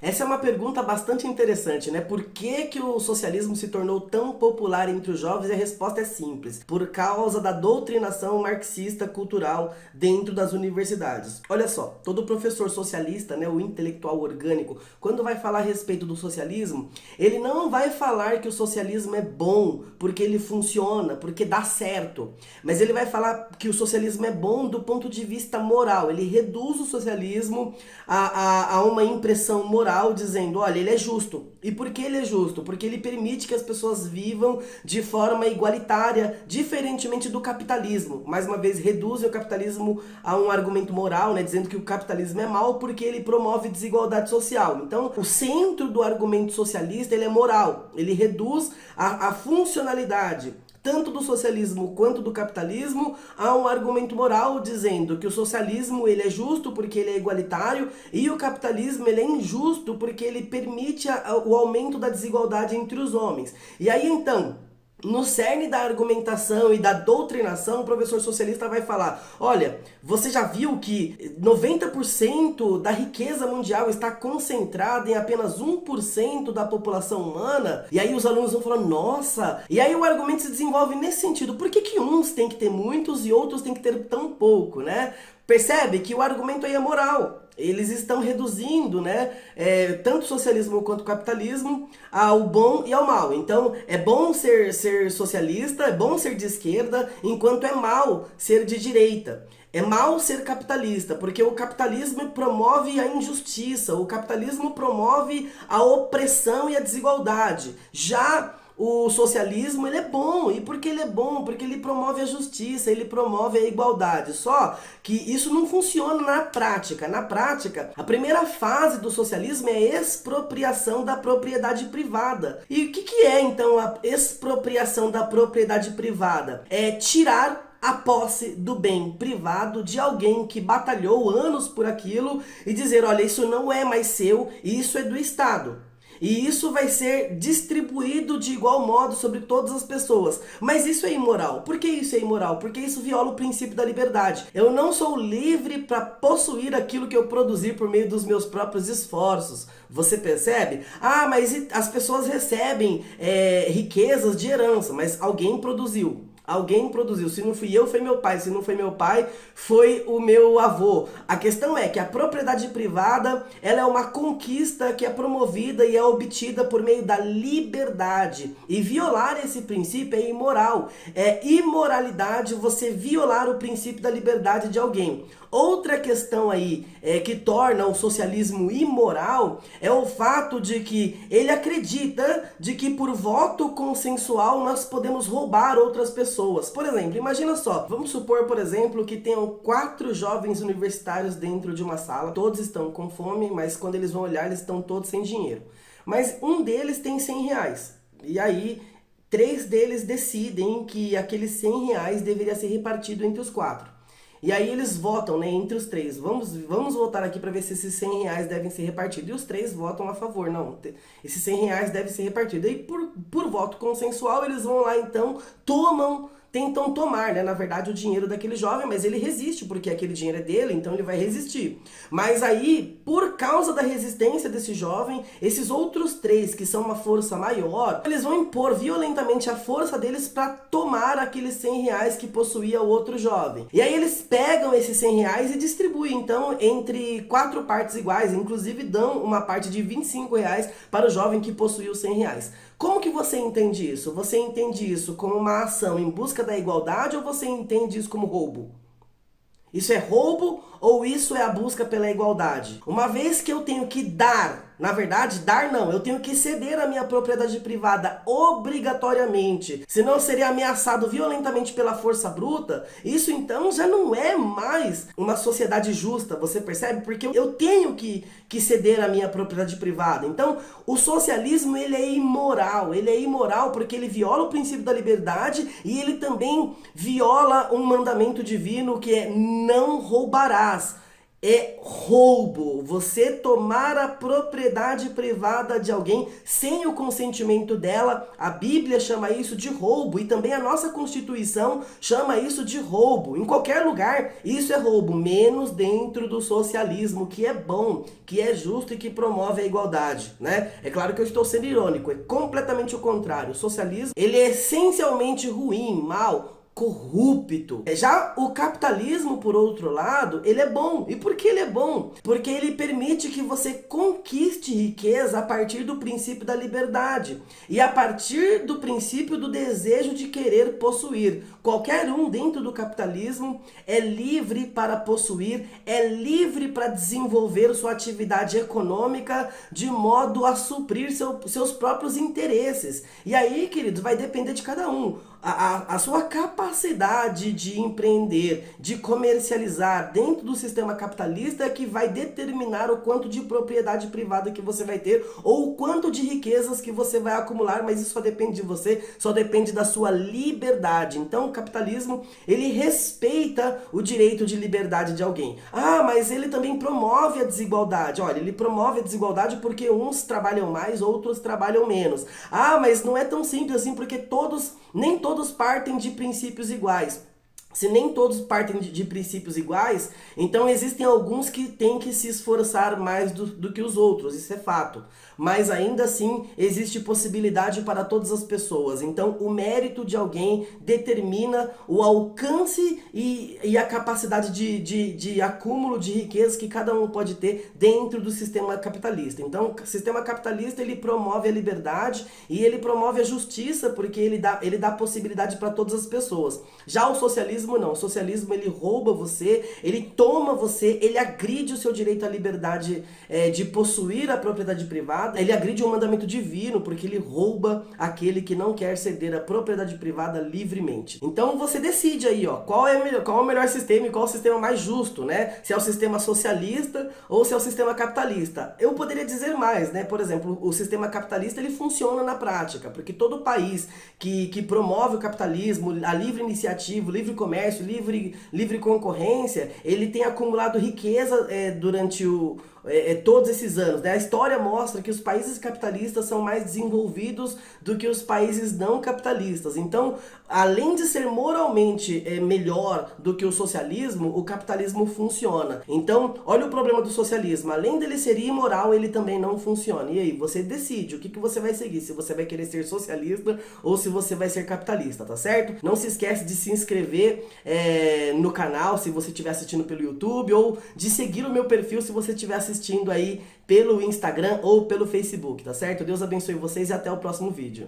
Essa é uma pergunta bastante interessante, né? Por que que o socialismo se tornou tão popular entre os jovens? E a resposta é simples. Por causa da doutrinação marxista cultural dentro das universidades. Olha só, todo professor socialista, né, o intelectual orgânico, quando vai falar a respeito do socialismo, ele não vai falar que o socialismo é bom porque ele funciona, porque dá certo. Mas ele vai falar que o socialismo é bom do ponto de vista moral. Ele reduz o socialismo a uma impressão moral, dizendo, olha, ele é justo. E por que ele é justo? Porque ele permite que as pessoas vivam de forma igualitária, diferentemente do capitalismo. Mais uma vez, reduzem o capitalismo a um argumento moral, né, dizendo que o capitalismo é mau porque ele promove desigualdade social. Então, o centro do argumento socialista, ele é moral. Ele reduz a funcionalidade tanto do socialismo quanto do capitalismo a um argumento moral dizendo que o socialismo ele é justo porque ele é igualitário e o capitalismo ele é injusto porque ele permite o aumento da desigualdade entre os homens. E aí então, no cerne da argumentação e da doutrinação, o professor socialista vai falar, olha, você já viu que 90% da riqueza mundial está concentrada em apenas 1% da população humana? E aí os alunos vão falar, nossa! E aí o argumento se desenvolve nesse sentido, por que que uns têm que ter muitos e outros têm que ter tão pouco, né? Percebe que o argumento aí é moral. Eles estão reduzindo, né, tanto o socialismo quanto o capitalismo ao bom e ao mal. Então, é bom ser socialista, é bom ser de esquerda, enquanto é mal ser de direita. É mal ser capitalista, porque o capitalismo promove a injustiça, o capitalismo promove a opressão e a desigualdade. Já o socialismo ele é bom, e por que ele é bom? Porque ele promove a justiça, ele promove a igualdade, só que isso não funciona na prática. Na prática, a primeira fase do socialismo é a expropriação da propriedade privada. E o que é então a expropriação da propriedade privada? É tirar a posse do bem privado de alguém que batalhou anos por aquilo e dizer, olha, isso não é mais seu, isso é do Estado. E isso vai ser distribuído de igual modo sobre todas as pessoas. Mas isso é imoral. Por que isso é imoral? Porque isso viola o princípio da liberdade. Eu não sou livre para possuir aquilo que eu produzi por meio dos meus próprios esforços. Você percebe? Ah, mas as pessoas recebem riquezas de herança, mas alguém produziu. Alguém produziu. Se não fui eu, foi meu pai. Se não foi meu pai, foi o meu avô. A questão é que a propriedade privada, ela é uma conquista que é promovida e é obtida por meio da liberdade. E violar esse princípio é imoral. É imoralidade você violar o princípio da liberdade de alguém. Outra questão aí que torna o socialismo imoral é o fato de que ele acredita de que por voto consensual nós podemos roubar outras pessoas. Por exemplo, imagina só, vamos supor, por exemplo, que tenham 4 jovens universitários dentro de uma sala, todos estão com fome, mas quando eles vão olhar, eles estão todos sem dinheiro. Mas um deles tem 100 reais, e aí 3 deles decidem que aqueles 100 reais deveria ser repartido entre os 4. E aí eles votam, né, entre os 3. Vamos votar aqui para ver se esses 100 reais devem ser repartidos. E os 3 votam a favor. Não, esses 100 reais devem ser repartidos. E por voto consensual, eles vão lá, então, tentam tomar, né, na verdade, o dinheiro daquele jovem, mas ele resiste, porque aquele dinheiro é dele, então ele vai resistir. Mas aí, por causa da resistência desse jovem, esses outros 3, que são uma força maior, eles vão impor violentamente a força deles para tomar aqueles 100 reais que possuía o outro jovem. E aí eles pegam esses 100 reais e distribuem, então, entre 4 partes iguais, inclusive dão uma parte de 25 reais para o jovem que possuía os 100 reais. Como que você entende isso? Você entende isso como uma ação em busca da igualdade ou você entende isso como roubo? Isso é roubo ou isso é a busca pela igualdade? Uma vez que eu tenho que dar, na verdade, dar não, eu tenho que ceder a minha propriedade privada obrigatoriamente, senão eu seria ameaçado violentamente pela força bruta, isso então já não é mais uma sociedade justa, você percebe? Porque eu tenho que ceder a minha propriedade privada. Então, o socialismo ele é imoral porque ele viola o princípio da liberdade e ele também viola um mandamento divino que é não roubarás. é roubo. Você tomar a propriedade privada de alguém sem o consentimento dela, a Bíblia chama isso de roubo e também a nossa Constituição chama isso de roubo. Em qualquer lugar, isso é roubo, menos dentro do socialismo, que é bom, que é justo e que promove a igualdade, né? É claro que eu estou sendo irônico, é completamente o contrário. O socialismo, ele é essencialmente ruim, mau, corrupto. Já o capitalismo, por outro lado, ele é bom. E por que ele é bom? Porque ele permite que você conquiste riqueza a partir do princípio da liberdade e a partir do princípio do desejo de querer possuir. Qualquer um dentro do capitalismo é livre para possuir, é livre para desenvolver sua atividade econômica de modo a suprir seus próprios interesses. E aí, queridos, vai depender de cada um. A sua capacidade de empreender, de comercializar dentro do sistema capitalista é que vai determinar o quanto de propriedade privada que você vai ter ou o quanto de riquezas que você vai acumular, mas isso só depende de você, só depende da sua liberdade. Então o capitalismo, ele respeita o direito de liberdade de alguém. Ah, mas ele também promove a desigualdade. Olha, ele promove a desigualdade porque uns trabalham mais, outros trabalham menos. Ah, mas não é tão simples assim porque nem todos partem de princípios iguais. Se nem todos partem de princípios iguais, então existem alguns que têm que se esforçar mais do que os outros, isso é fato. Mas ainda assim existe possibilidade para todas as pessoas. Então o mérito de alguém determina o alcance e a capacidade de acúmulo de riquezas que cada um pode ter dentro do sistema capitalista. Então o sistema capitalista, ele promove a liberdade e ele promove a justiça porque ele dá possibilidade para todas as pessoas. Já o socialismo não, o socialismo ele rouba você, ele toma você, ele agride o seu direito à liberdade de possuir a propriedade privada, ele agride um mandamento divino porque ele rouba aquele que não quer ceder a propriedade privada livremente. Então você decide aí, ó, qual é o melhor sistema e qual é o sistema mais justo, né? Se é o sistema socialista ou se é o sistema capitalista. Eu poderia dizer mais, né? Por exemplo, o sistema capitalista ele funciona na prática, porque todo país que promove o capitalismo, a livre iniciativa, o livre comércio, livre concorrência, ele tem acumulado riqueza durante todos esses anos, né? A história mostra que os países capitalistas são mais desenvolvidos do que os países não capitalistas. Então, além de ser moralmente melhor do que o socialismo, o capitalismo funciona. Então, olha o problema do socialismo. Além dele ser imoral, ele também não funciona. E aí, você decide o que você vai seguir, se você vai querer ser socialista ou se você vai ser capitalista, tá certo? Não se esquece de se inscrever no canal se você estiver assistindo pelo YouTube ou de seguir o meu perfil se você estiver assistindo aí pelo Instagram ou pelo Facebook, tá certo? Deus abençoe vocês e até o próximo vídeo.